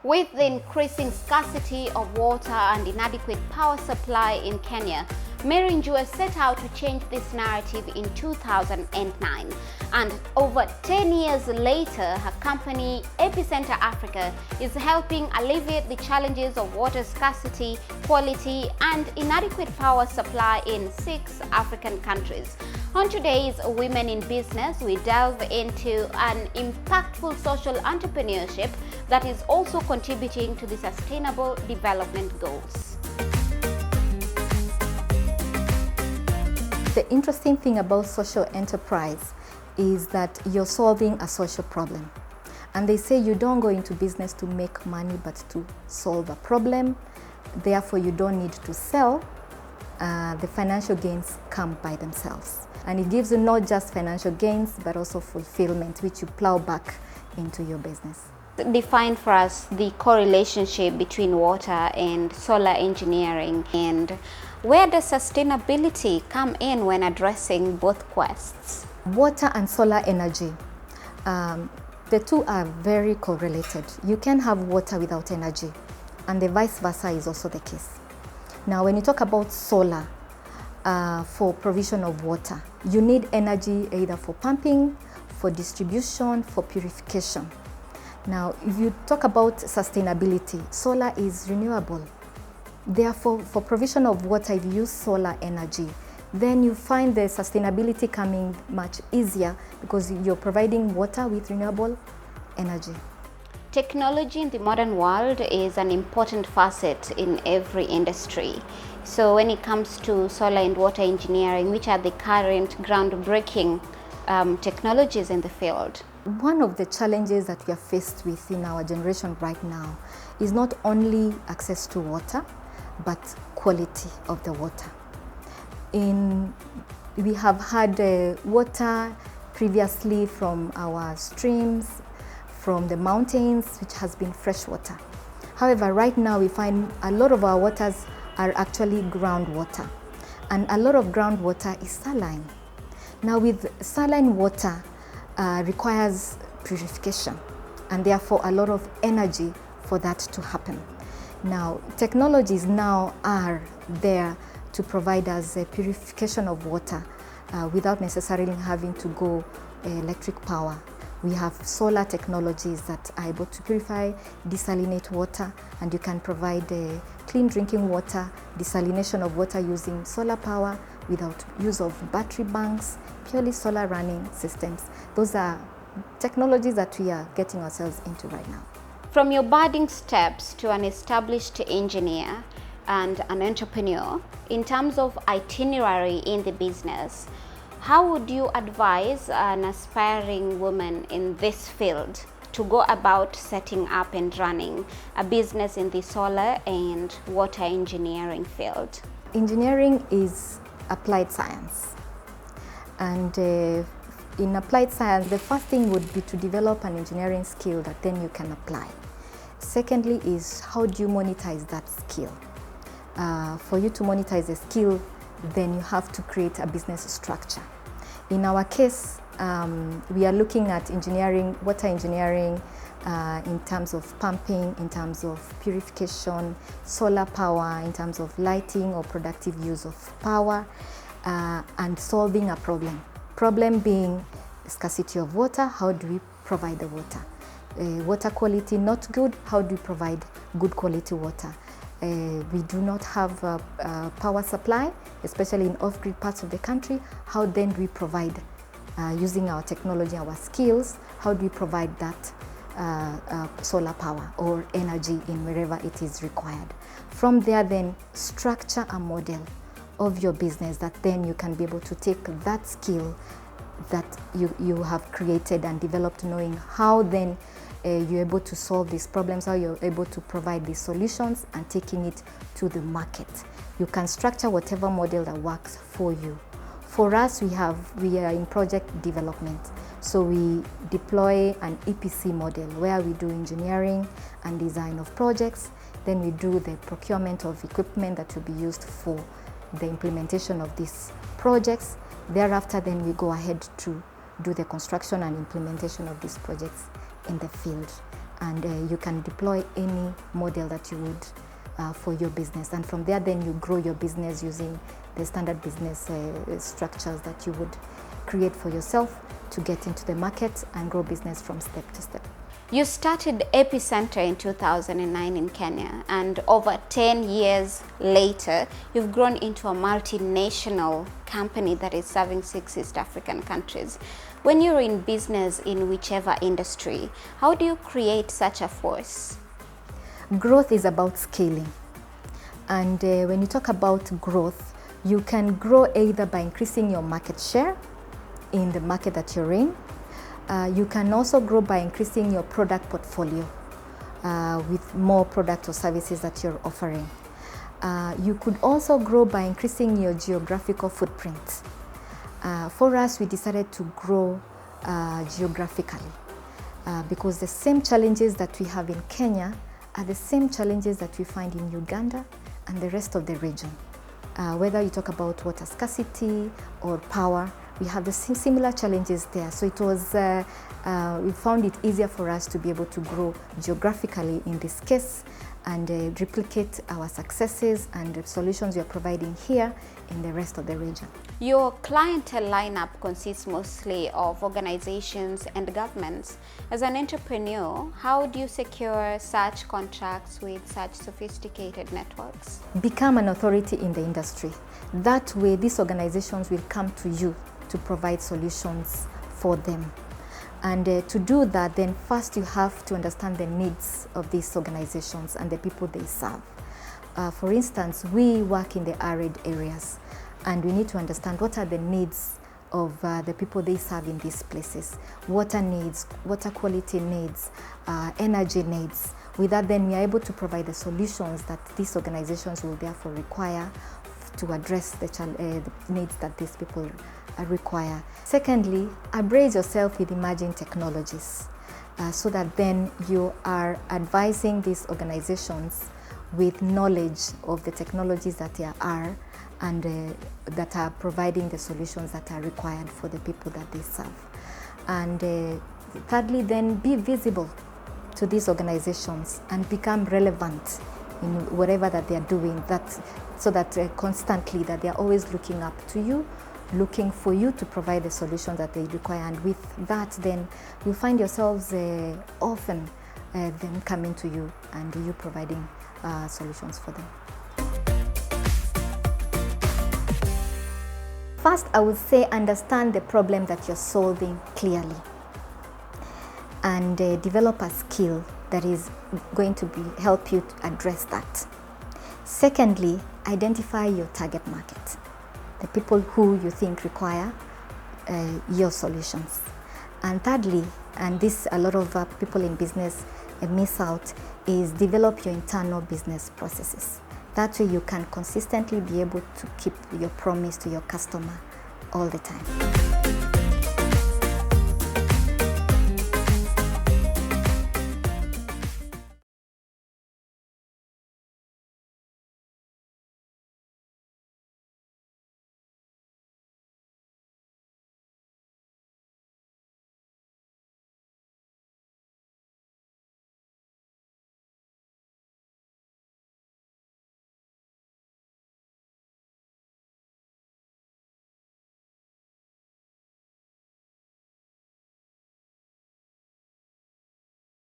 With the increasing scarcity of water and inadequate power supply in Kenya, Mary Njue set out to change this narrative in 2009. And over 10 years later, her company, Epicenter Africa, is helping alleviate the challenges of water scarcity, quality, and inadequate power supply in 6 African countries. On today's Women in Business, we delve into an impactful social entrepreneurship that is also contributing to the Sustainable Development Goals. The interesting thing about social enterprise is that you're solving a social problem. And they say you don't go into business to make money, but to solve a problem. Therefore, you don't need to sell. The financial gains come by themselves. And it gives you not just financial gains, but also fulfillment, which you plow back into your business. Define for us the correlationship between water and solar engineering, and where does sustainability come in when addressing both quests? Water and solar energy, the two are very correlated. You can have water without energy, and the vice versa is also the case. Now, when you talk about solar, for provision of water, you need energy either for pumping, for distribution, for purification. Now, if you talk about sustainability, solar is renewable. Therefore, for provision of water, if you use solar energy, then you find the sustainability coming much easier because you're providing water with renewable energy. Technology in the modern world is an important facet in every industry. So when it comes to solar and water engineering, which are the current groundbreaking technologies in the field? One of the challenges that we are faced with in our generation right now is not only access to water, but quality of the water. We have had water previously from our streams, from the mountains, which has been fresh water. However, right now we find a lot of our waters are actually groundwater, and a lot of groundwater is saline. Now, with saline water requires purification, and therefore a lot of energy for that to happen. Now, technologies now are there to provide us a purification of water without necessarily having to go electric power. We have solar technologies that are able to purify, desalinate water, and you can provide clean drinking water, desalination of water using solar power without use of battery banks, purely solar running systems. Those are technologies that we are getting ourselves into right now. From your budding steps to an established engineer and an entrepreneur, in terms of itinerary in the business, how would you advise an aspiring woman in this field to go about setting up and running a business in the solar and water engineering field? Engineering is applied science. And in applied science, the first thing would be to develop an engineering skill that then you can apply. Secondly is, how do you monetize that skill? For you to monetize a skill, then you have to create a business structure. In our case, we are looking at engineering, water engineering, in terms of pumping, in terms of purification, solar power, in terms of lighting or productive use of power, and solving a problem. Problem being scarcity of water, how do we provide the water? Water quality not good, how do we provide good quality water? We do not have a power supply, especially in off-grid parts of the country. How then do we provide, using our technology, our skills, how do we provide that solar power or energy in wherever it is required? From there then, structure a model of your business that then you can be able to take that skill that you have created and developed, knowing how then you're able to solve these problems, how you're able to provide these solutions and taking it to the market. You can structure whatever model that works for you. For us, we are in project development. So we deploy an EPC model where we do engineering and design of projects. Then we do the procurement of equipment that will be used for the implementation of these projects. Thereafter, then we go ahead to do the construction and implementation of these projects in the field. and you can deploy any model that you would for your business. And from there, then you grow your business using the standard business structures that you would create for yourself to get into the market and grow business from step to step. You started Epicenter in 2009 in Kenya, and over 10 years later, you've grown into a multinational company that is serving 6 East African countries. When you're in business in whichever industry, how do you create such a force? Growth is about scaling. And when you talk about growth, you can grow either by increasing your market share in the market that you're in. You can also grow by increasing your product portfolio with more products or services that you're offering. You could also grow by increasing your geographical footprint. For us, we decided to grow geographically because the same challenges that we have in Kenya are the same challenges that we find in Uganda and the rest of the region. Whether you talk about water scarcity or power, we have the similar challenges there. So it was, we found it easier for us to be able to grow geographically in this case and replicate our successes and the solutions we are providing here in the rest of the region. Your clientele lineup consists mostly of organizations and governments. As an entrepreneur, how do you secure such contracts with such sophisticated networks? Become an authority in the industry. That way, these organizations will come to you to provide solutions for them. And to do that, then first you have to understand the needs of these organizations and the people they serve. For instance, we work in the arid areas, and we need to understand what are the needs of the people they serve in these places. Water needs, water quality needs, energy needs. With that, then we are able to provide the solutions that these organizations will therefore require to address the needs that these people require. Secondly, embrace yourself with emerging technologies so that then you are advising these organizations with knowledge of the technologies that there are and that are providing the solutions that are required for the people that they serve. And thirdly, then be visible to these organizations and become relevant in whatever that they are doing, so that constantly that they are always looking up to you, looking for you to provide the solutions that they require. And with that, then you find yourselves often them coming to you and you providing solutions for them. First, I would say understand the problem that you're solving clearly and develop a skill that is going to help you to address that. Secondly, identify your target market, the people who you think require your solutions. And thirdly, and this a lot of people in business miss out, is develop your internal business processes. That way you can consistently be able to keep your promise to your customer all the time.